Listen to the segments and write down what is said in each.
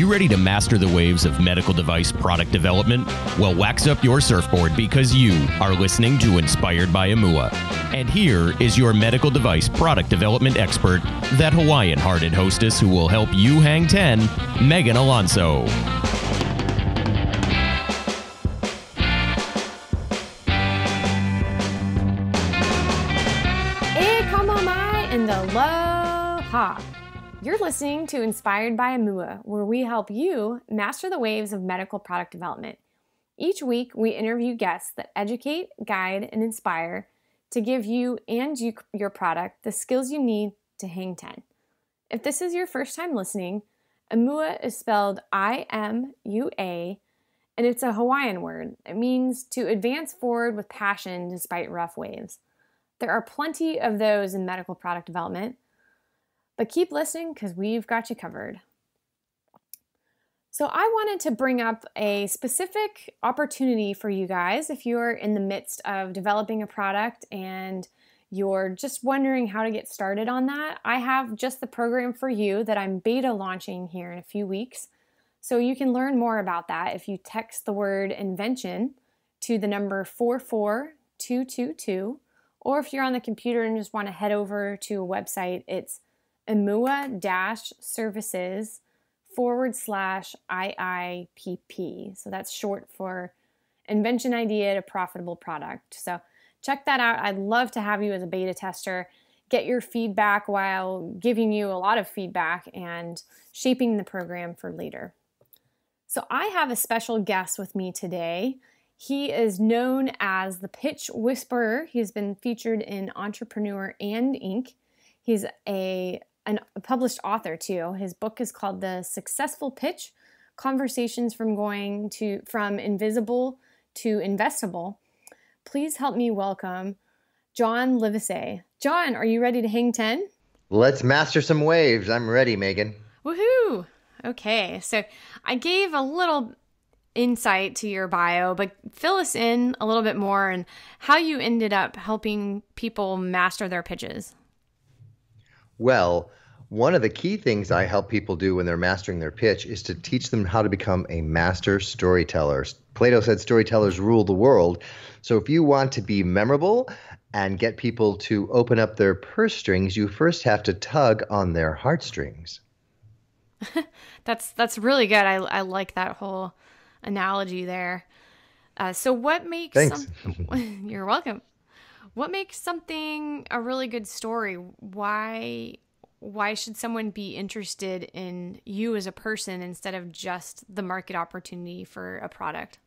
you ready to master the waves of medical device product development? Well, wax up your surfboard because you are listening to Inspired by Imua. And here is your medical device product development expert, that Hawaiian-hearted hostess who will help you hang 10, Meghan Alonso. E kama mai and aloha. You're listening to Inspired by Imua, where we help you master the waves of medical product development. Each week, we interview guests that educate, guide, and inspire to give you and your product the skills you need to hang 10. If this is your first time listening, Imua is spelled I-M-U-A, and it's a Hawaiian word. It means to advance forward with passion despite rough waves. There are plenty of those in medical product development, but keep listening because we've got you covered. So I wanted to bring up a specific opportunity for you guys if you're in the midst of developing a product and you're just wondering how to get started on that. I have just the program for you that I'm beta launching here in a few weeks. So you can learn more about that if you text the word invention to the number 44222, or if you're on the computer and just want to head over to a website, it's Imua-Services/IIPP. So that's short for Invention Idea to Profitable Product. So check that out. I'd love to have you as a beta tester, get your feedback while giving you a lot of feedback and shaping the program for later. So I have a special guest with me today. He is known as the Pitch Whisperer. He's been featured in Entrepreneur and Inc. He's a published author too. His book is called The Successful Pitch: Conversations from Invisible to Investable. Please help me welcome John Livesey. John, are you ready to hang 10? Let's master some waves. I'm ready, Megan. Woohoo! Okay, so I gave a little insight to your bio, but fill us in a little bit more on how you ended up helping people master their pitches. Well, one of the key things I help people do when they're mastering their pitch is to teach them how to become a master storyteller. Plato said storytellers rule the world. So if you want to be memorable and get people to open up their purse strings, you first have to tug on their heartstrings. That's really good. I like that whole analogy there. So what makes Thanks. You're welcome. What makes something a really good story? Why should someone be interested in you as a person instead of just the market opportunity for a product?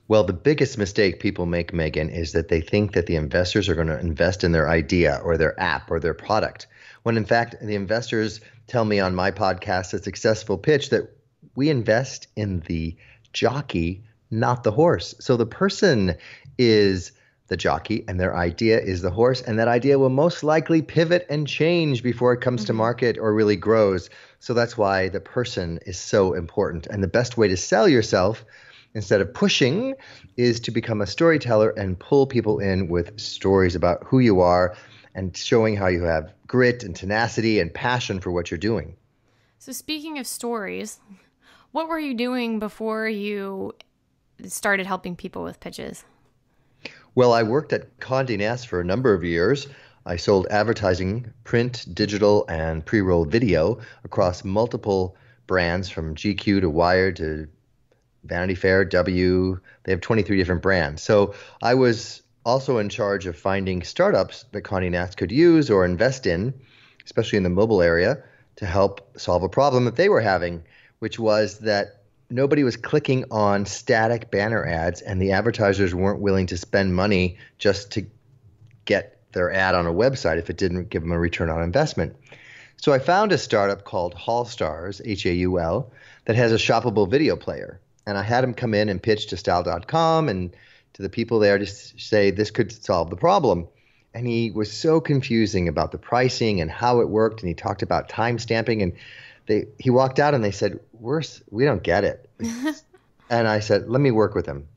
Well, the biggest mistake people make, Megan, is that they think that the investors are going to invest in their idea or their app or their product, when in fact the investors tell me on my podcast, A Successful Pitch, that we invest in the jockey, not the horse. So the person is the jockey and their idea is the horse, and that idea will most likely pivot and change before it comes to market or really grows. So that's why the person is so important. And the best way to sell yourself instead of pushing is to become a storyteller and pull people in with stories about who you are and showing how you have grit and tenacity and passion for what you're doing. So speaking of stories, what were you doing before you started helping people with pitches? Well, I worked at Condé Nast for a number of years. I sold advertising, print, digital, and pre-roll video across multiple brands from GQ to Wired to Vanity Fair, W. They have 23 different brands. So I was also in charge of finding startups that Condé Nast could use or invest in, especially in the mobile area, to help solve a problem that they were having, which was that nobody was clicking on static banner ads, and the advertisers weren't willing to spend money just to get their ad on a website if it didn't give them a return on investment. So I found a startup called Haulstars, Haul, that has a shoppable video player. And I had him come in and pitch to style.com and to the people there to say this could solve the problem. And he was so confusing about the pricing and how it worked. And he talked about time stamping, and he walked out and they said, we don't get it. And I said, let me work with him.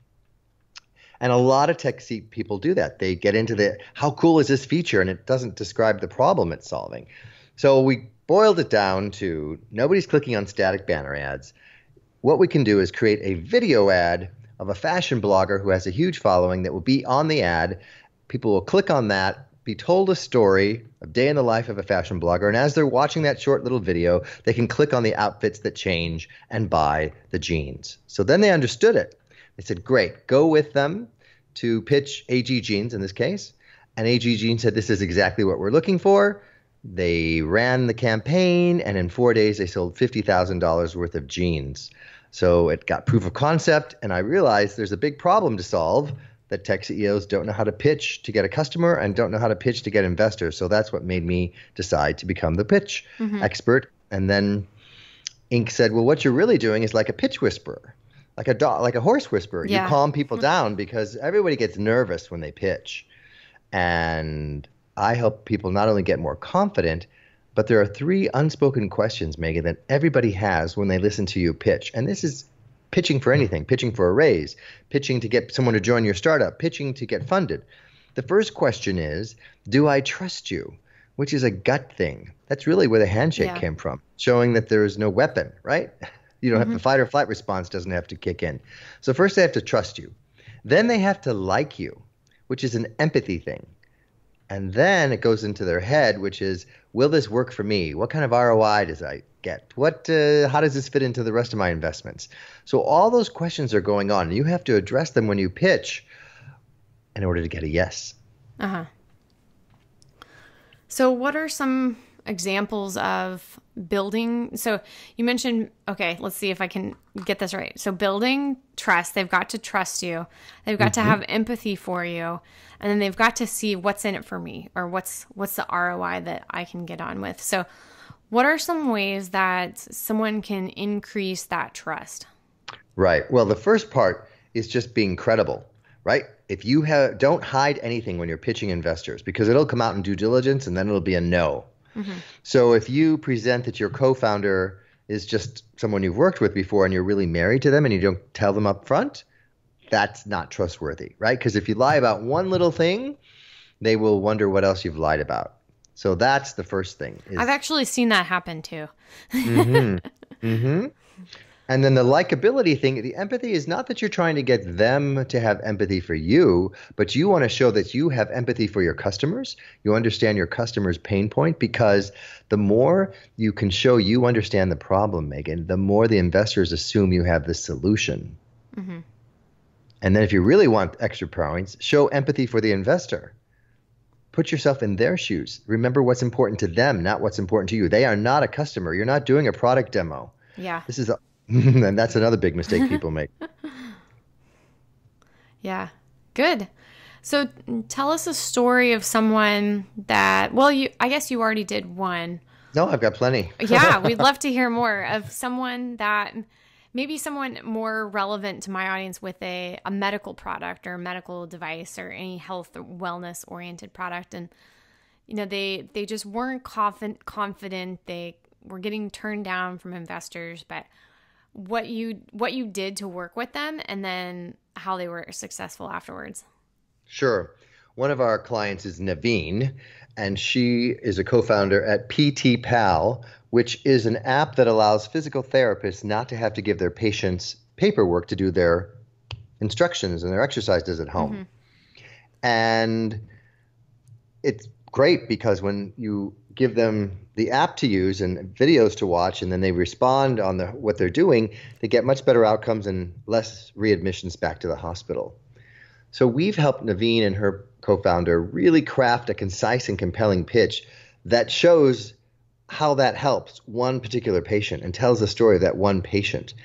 And a lot of tech people do that. They get into how cool is this feature? And it doesn't describe the problem it's solving. So we boiled it down to nobody's clicking on static banner ads. What we can do is create a video ad of a fashion blogger who has a huge following that will be on the ad. People will click on that, be told a story, a day in the life of a fashion blogger, and as they're watching that short little video, they can click on the outfits that change and buy the jeans. So then they understood it. They said, great, go with them to pitch AG Jeans in this case. And AG Jeans said, this is exactly what we're looking for. They ran the campaign, and in 4 days, they sold $50,000 worth of jeans. So it got proof of concept, and I realized there's a big problem to solve, that tech CEOs don't know how to pitch to get a customer and don't know how to pitch to get investors. So that's what made me decide to become the pitch expert. And then Inc. said, well, what you're really doing is like a pitch whisperer, like a horse whisperer. Yeah. You calm people down because everybody gets nervous when they pitch. And I help people not only get more confident, but there are 3 unspoken questions, Meghan, that everybody has when they listen to you pitch. And this is pitching for anything, pitching for a raise, pitching to get someone to join your startup, pitching to get funded. The first question is, do I trust you? Which is a gut thing. That's really where the handshake came from, showing that there is no weapon, right? You don't have the fight or flight response doesn't have to kick in. So first they have to trust you. Then they have to like you, which is an empathy thing. And then it goes into their head, which is, will this work for me? What kind of ROI does I get? How does this fit into the rest of my investments? So all those questions are going on. And you have to address them when you pitch in order to get a yes. Uh-huh. So what are some examples of building? So you mentioned, okay, let's see if I can get this right. So building trust, they've got to trust you. They've got to have empathy for you. And then they've got to see what's in it for me, or what's the ROI that I can get on with. So what are some ways that someone can increase that trust? Right. Well, the first part is just being credible, right? If you don't hide anything when you're pitching investors, because it'll come out in due diligence and then it'll be a no. So if you present that your co-founder is just someone you've worked with before and you're really married to them and you don't tell them up front, that's not trustworthy, right? Because if you lie about one little thing, they will wonder what else you've lied about. So that's the first thing. I've actually seen that happen too. And then the likability thing, the empathy is not that you're trying to get them to have empathy for you, but you want to show that you have empathy for your customers. You understand your customer's pain point, because the more you can show you understand the problem, Meghan, the more the investors assume you have the solution. And then if you really want extra points, show empathy for the investor. Put yourself in their shoes. Remember what's important to them, not what's important to you. They are not a customer. You're not doing a product demo. Yeah. This is and that's another big mistake people make. Yeah. Good. So tell us a story of someone that, well, I guess you already did one. No, I've got plenty. Yeah, we'd love to hear more of someone that, maybe someone more relevant to my audience with a medical product or a medical device or any health or wellness oriented product. And, they just weren't confident. They were getting turned down from investors, but what you did to work with them and then how they were successful afterwards. Sure. One of our clients is Naveen, and she is a co-founder at PT Pal, which is an app that allows physical therapists not to have to give their patients paperwork to do their instructions and their exercises at home. And it's great because when you give them the app to use and videos to watch, and then they respond on what they're doing, they get much better outcomes and less readmissions back to the hospital. So we've helped Naveen and her co-founder really craft a concise and compelling pitch that shows how that helps one particular patient and tells the story of that one patient.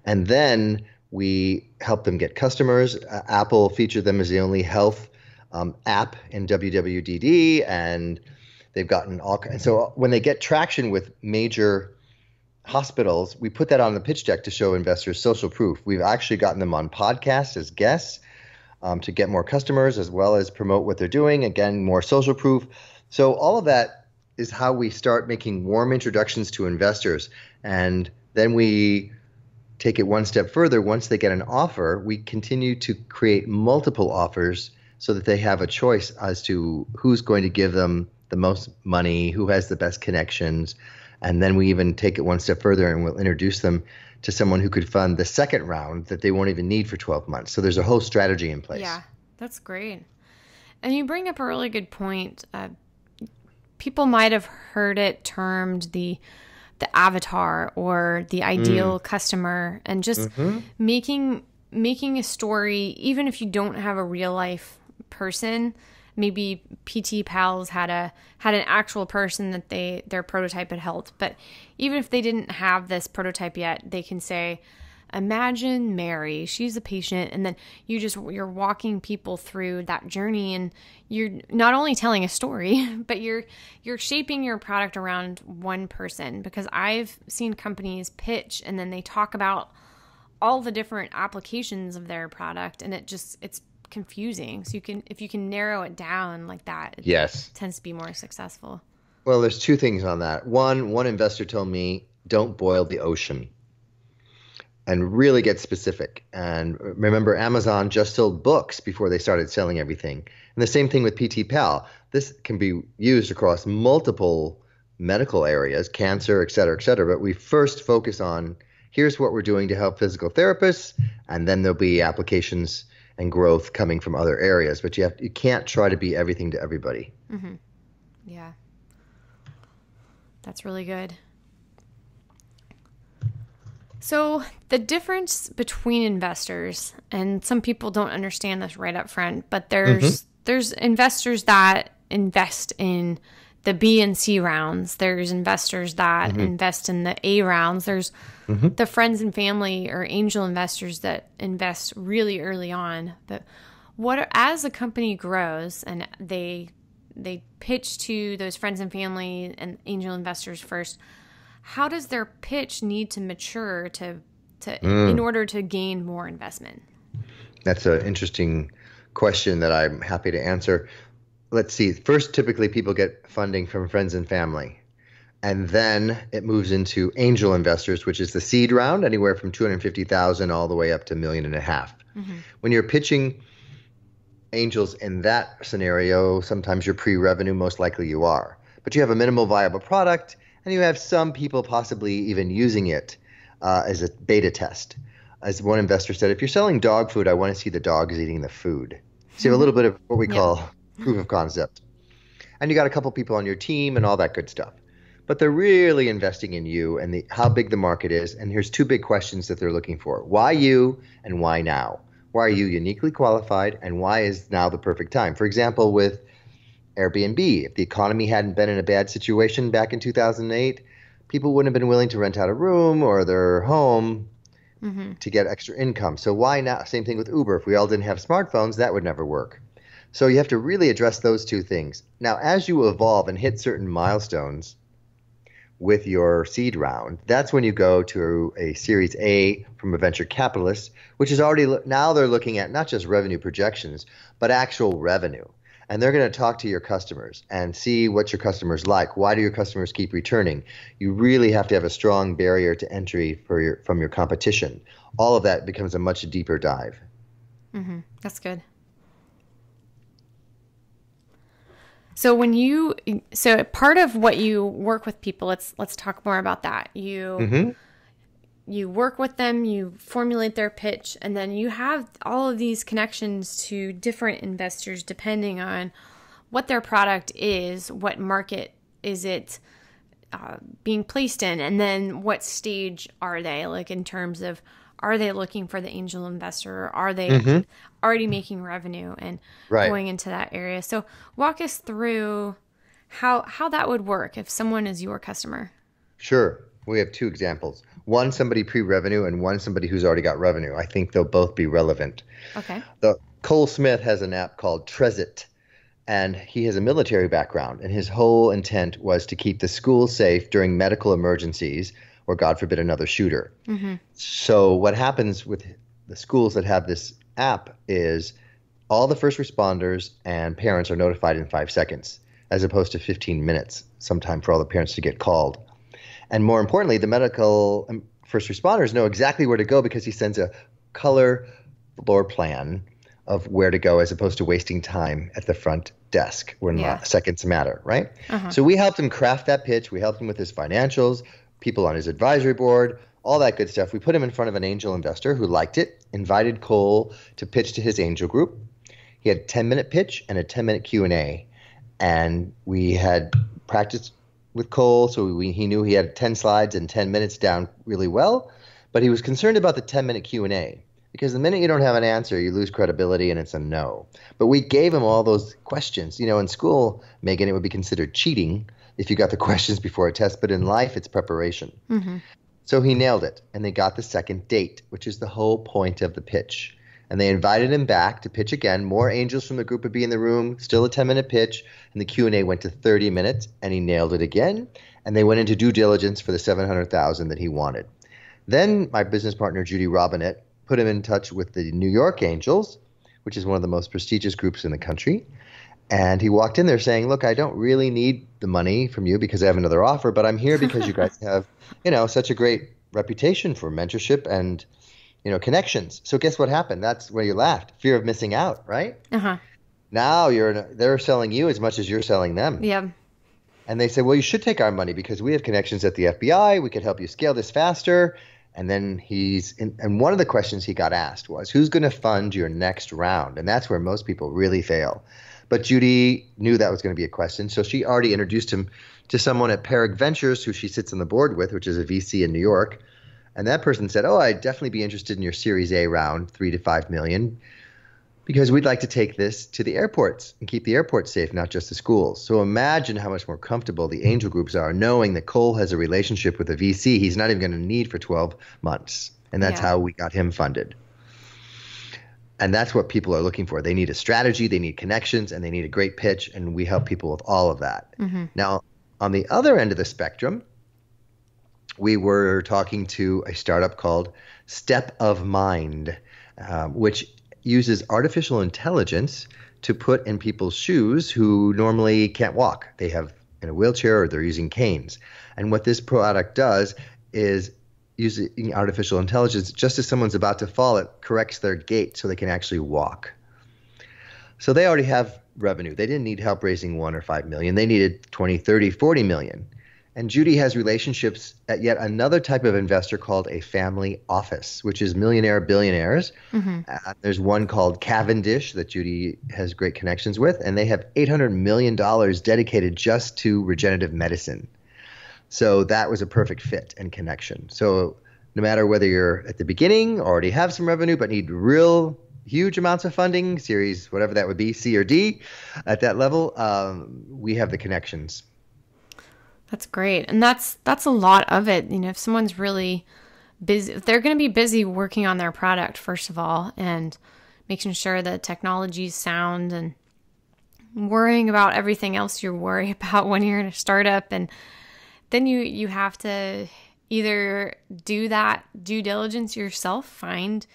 And then we help them get customers. Apple featured them as the only health app in WWDD, and they've gotten all kinds. So when they get traction with major hospitals, we put that on the pitch deck to show investors social proof. We've actually gotten them on podcasts as guests to get more customers, as well as promote what they're doing. Again, more social proof. So all of that is how we start making warm introductions to investors. And then we take it one step further. Once they get an offer, we continue to create multiple offers so that they have a choice as to who's going to give them the most money, who has the best connections. And then we even take it one step further and we'll introduce them to someone who could fund the second round that they won't even need for 12 months. So there's a whole strategy in place. Yeah, that's great. And you bring up a really good point. People might have heard it termed the avatar or the ideal customer, and just making a story, even if you don't have a real life person. Maybe PT Pals had an actual person that their prototype had helped, but even if they didn't have this prototype yet, they can say, imagine Mary, she's a patient, and then you're walking people through that journey, and you're not only telling a story, but you're shaping your product around one person. Because I've seen companies pitch and then they talk about all the different applications of their product, and it's confusing. So if you can narrow it down like that, it tends to be more successful. Well, there's two things on that. One investor told me, don't boil the ocean, and really get specific. And remember, Amazon just sold books before they started selling everything. And the same thing with PT Pal. This can be used across multiple medical areas, cancer, et cetera, but we first focus on, here's what we're doing to help physical therapists, and then there'll be applications and growth coming from other areas. But you can't try to be everything to everybody. Mm-hmm. Yeah. That's really good. So the difference between investors, and some people don't understand this right up front, but there's investors that invest in the B and C rounds. There's investors that invest in the A rounds. There's the friends and family or angel investors that invest really early on. But as a company grows and they pitch to those friends and family and angel investors first, how does their pitch need to mature in order to gain more investment? That's an interesting question that I'm happy to answer. Let's see. First, typically people get funding from friends and family. And then it moves into angel investors, which is the seed round, anywhere from $250,000 all the way up to $1.5 million. When you're pitching angels in that scenario, sometimes you're pre-revenue, most likely you are. But you have a minimal viable product, and you have some people possibly even using it as a beta test. As one investor said, if you're selling dog food, I want to see the dogs eating the food. So you have a little bit of what we call proof of concept. And you got a couple people on your team and all that good stuff. But they're really investing in you and how big the market is. And here's two big questions that they're looking for. Why you and why now? Why are you uniquely qualified, and why is now the perfect time? For example, with Airbnb, if the economy hadn't been in a bad situation back in 2008, people wouldn't have been willing to rent out a room or their home to get extra income. So why now? Same thing with Uber. If we all didn't have smartphones, that would never work. So you have to really address those two things. Now, as you evolve and hit certain milestones with your seed round, that's when you go to a Series A from a venture capitalist, which is already now they're looking at not just revenue projections, but actual revenue. And they're going to talk to your customers and see what your customers like. Why do your customers keep returning? You really have to have a strong barrier to entry from your competition. All of that becomes a much deeper dive. That's good. So part of what you work with people, let's talk more about that. You work with them, you formulate their pitch, and then you have all of these connections to different investors depending on what their product is, what market is it being placed in, and then what stage are they, like in terms of, are they looking for the angel investor? Or are they already making revenue and going into that area? So walk us through how that would work if someone is your customer. Sure. We have two examples. One, somebody pre-revenue, and one, somebody who's already got revenue. I think they'll both be relevant. Okay. Cole Smith has an app called Trezit, and he has a military background, and his whole intent was to keep the school safe during medical emergencies or, God forbid, another shooter. So what happens with the schools that have this app is all the first responders and parents are notified in 5 seconds, as opposed to 15 minutes sometime for all the parents to get called. And more importantly, the medical first responders know exactly where to go because he sends a color floor plan of where to go as opposed to wasting time at the front desk when seconds matter, right? So we helped him craft that pitch. We helped him with his financials, people on his advisory board, all that good stuff. We put him in front of an angel investor who liked it, invited Cole to pitch to his angel group. He had a 10-minute pitch and a 10-minute Q&A. And we had practiced with Cole, so he knew he had 10 slides and 10 minutes down really well. But he was concerned about the 10-minute Q&A because the minute you don't have an answer, you lose credibility and it's a no. But we gave him all those questions. You know, in school, Meghan, it would be considered cheating if you got the questions before a test. But in life, it's preparation. So he nailed it, and they got the second date, which is the whole point of the pitch. And they invited him back to pitch again. More angels from the group would be in the room, still a 10-minute pitch, and the Q&A went to 30 minutes, and he nailed it again. And they went into due diligence for the $700,000 that he wanted. Then my business partner, Judy Robinette, put him in touch with the New York Angels, which is one of the most prestigious groups in the country. And he walked in there saying, look, I don't really need the money from you because I have another offer, but I'm here because you guys have, you know, such a great reputation for mentorship and, you know, connections. So guess what happened? That's where you laughed. Fear of missing out, right? Now they're selling you as much as you're selling them. And they said, well, you should take our money because we have connections at the FBI. We could help you scale this faster. And then and one of the questions he got asked was, who's going to fund your next round? And that's where most people really fail. But Judy knew that was going to be a question. So she already introduced him to someone at Perig Ventures, who she sits on the board with, which is a VC in New York. And that person said, oh, I'd definitely be interested in your Series A round, 3 to 5 million, because we'd like to take this to the airports and keep the airports safe, not just the schools. So imagine how much more comfortable the angel groups are knowing that Cole has a relationship with a VC he's not even going to need for 12 months. And that's how we got him funded. And that's what people are looking for. They need a strategy, they need connections, and they need a great pitch, and we help people with all of that. Now, on the other end of the spectrum, we were talking to a startup called Step of Mind, which uses artificial intelligence to put in people's shoes who normally can't walk. They have in a wheelchair or they're using canes. And what this product does is using artificial intelligence, just as someone's about to fall, it corrects their gait so they can actually walk. So they already have revenue. They didn't need help raising 1 or 5 million. They needed 20, 30, 40 million. And Judy has relationships at yet another type of investor called a family office, which is millionaire billionaires. There's one called Cavendish that Judy has great connections with, and they have $800 million dedicated just to regenerative medicine. So that was a perfect fit and connection. So no matter whether you're at the beginning, already have some revenue, but need real huge amounts of funding, series, whatever that would be, C or D, at that level, we have the connections. That's great. And that's a lot of it. You know, if someone's really busy, if they're going to be busy working on their product, first of all, and making sure the technology's sound and worrying about everything else you worry about when you're in a startup. And then you have to either do that due diligence yourself, find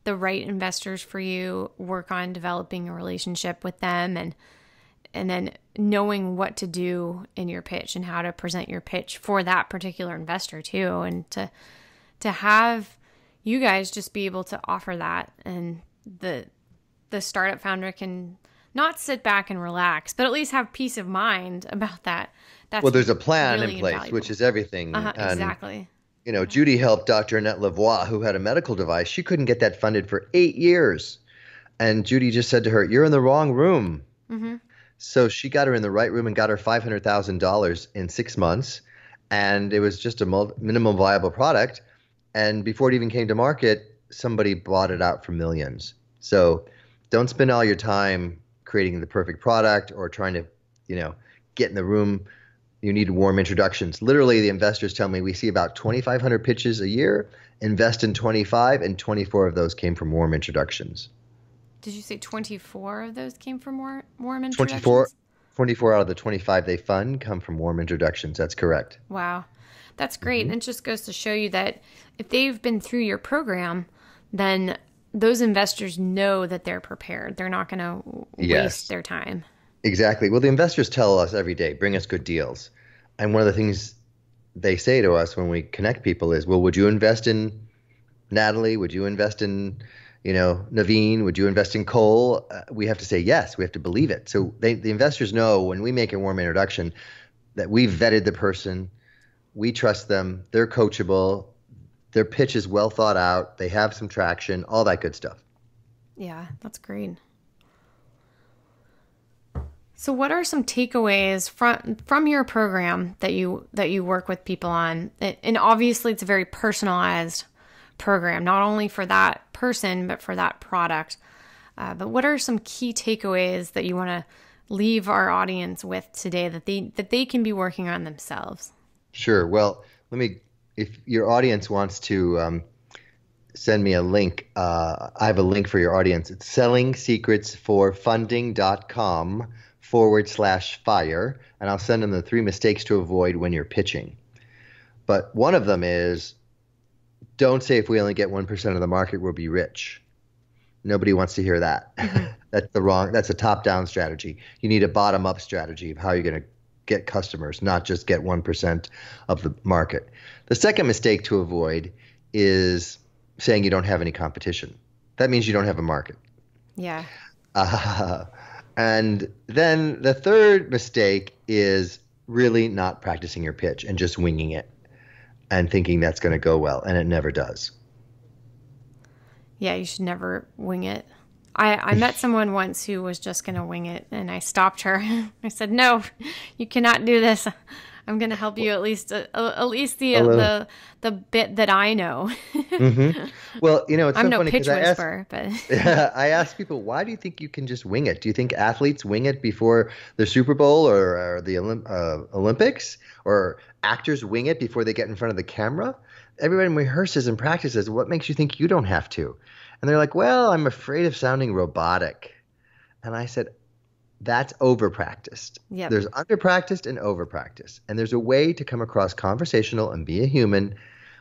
the right investors for you, work on developing a relationship with them, and then knowing what to do in your pitch and how to present your pitch for that particular investor too. And to have you guys just be able to offer that, and the startup founder can not sit back and relax, but at least have peace of mind about that. Well, there's a plan really in place, invaluable. Which is everything. Exactly. You know, Judy helped Dr. Annette Lavoie, who had a medical device. She couldn't get that funded for 8 years. And Judy just said to her, you're in the wrong room. So she got her in the right room and got her $500,000 in 6 months. And it was just a minimum viable product. And before it even came to market, somebody bought it out for millions. So don't spend all your time creating the perfect product or trying to, get in the room. You need warm introductions. Literally, the investors tell me we see about 2,500 pitches a year, invest in 25, and 24 of those came from warm introductions. Did you say 24 of those came from warm introductions? 24 out of the 25 they fund come from warm introductions. That's correct. Wow. That's great. And it just goes to show you that if they've been through your program, then those investors know that they're prepared. They're not going to waste their time. Exactly. Well, the investors tell us every day, bring us good deals. And one of the things they say to us when we connect people is, well, would you invest in Natalie? Would you invest in, Naveen, would you invest in coal? We have to say yes. We have to believe it. So the investors know when we make a warm introduction that we've vetted the person, we trust them, they're coachable, their pitch is well thought out, they have some traction, all that good stuff. Yeah, that's great. So what are some takeaways from your program that you work with people on? And obviously it's a very personalized program, not only for that person, but for that product. But what are some key takeaways that you want to leave our audience with today that they can be working on themselves? Sure. Well, if your audience wants to send me a link, I have a link for your audience. It's sellingsecretsforfunding.com/fire, and I'll send them the 3 mistakes to avoid when you're pitching. But one of them is, don't say if we only get 1% of the market, we'll be rich. Nobody wants to hear that. Mm-hmm. That's a top-down strategy. You need a bottom-up strategy of how you're going to get customers, not just get 1% of the market. The second mistake to avoid is saying you don't have any competition. That means you don't have a market. Yeah. And then the third mistake is really not practicing your pitch and just winging it and thinking that's going to go well, and it never does. Yeah, you should never wing it. I met someone once who was just going to wing it, and I stopped her. I said, "No, you cannot do this. I'm going to help you at least the bit that I know." Mm-hmm. Well, it's I'm so no funny pitch because whisperer, but I ask people, why do you think you can just wing it? Do you think athletes wing it before the Super Bowl or the Olympics, or actors wing it before they get in front of the camera? Everybody rehearses and practices. What makes you think you don't have to? And they're like, well, I'm afraid of sounding robotic. And I said, that's over-practiced. Yep. There's under-practiced and over-practiced. And there's a way to come across conversational and be a human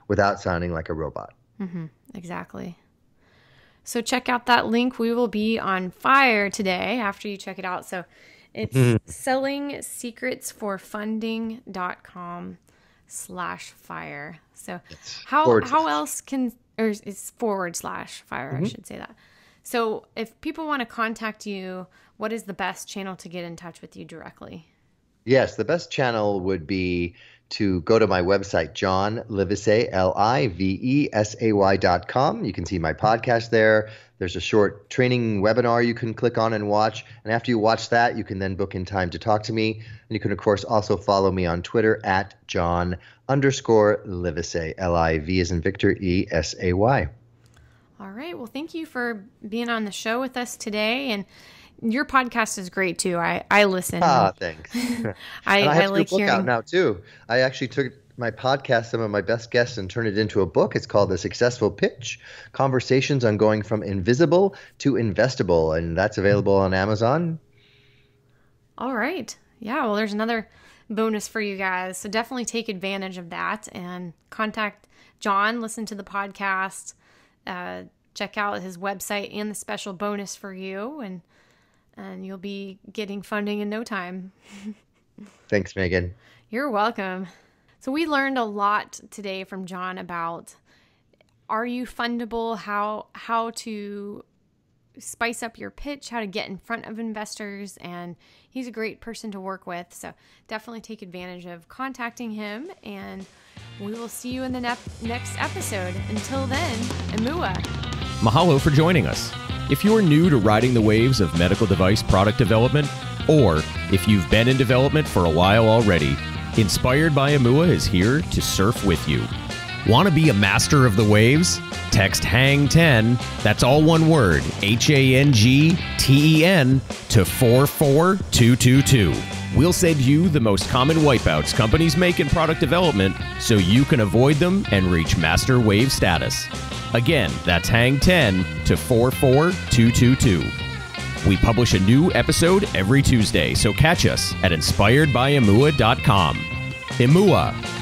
without sounding like a robot. Mm-hmm. Exactly. So check out that link. We will be on fire today after you check it out. So it's sellingsecretsforfunding.com/fire. So how else can, or it's /fire, I should say that. So if people want to contact you, what is the best channel to get in touch with you directly? Yes, the best channel would be to go to my website, johnlivesay, LIVESAY.com. You can see my podcast there. There's a short training webinar you can click on and watch. And after you watch that, you can then book in time to talk to me. And you can, of course, also follow me on Twitter at John_Livesay, LIV as in Victor, ESAY. All right. Well, thank you for being on the show with us today. And your podcast is great too. I listen. Thanks. I have like a book hearing out now too. I actually took my podcast, some of my best guests, and turned it into a book. It's called The Successful Pitch: Conversations on Going from Invisible to Investable, and that's available on Amazon. All right. Yeah. Well, there's another bonus for you guys. So definitely take advantage of that and contact John, listen to the podcast, check out his website and the special bonus for you, and you'll be getting funding in no time. Thanks, Meghan. You're welcome. So we learned a lot today from John about, are you fundable, how to spice up your pitch, how to get in front of investors, and he's a great person to work with. So definitely take advantage of contacting him, and we will see you in the next episode. Until then, Imua. Mahalo for joining us. If you're new to riding the waves of medical device product development, or if you've been in development for a while already, Inspired by Imua is here to surf with you. Want to be a master of the waves? Text HANG10, that's all one word, HANGTEN, to 44222. We'll send you the most common wipeouts companies make in product development so you can avoid them and reach master wave status. Again, that's HANG10 to 44222. We publish a new episode every Tuesday, so catch us at inspiredbyimua.com. Imua.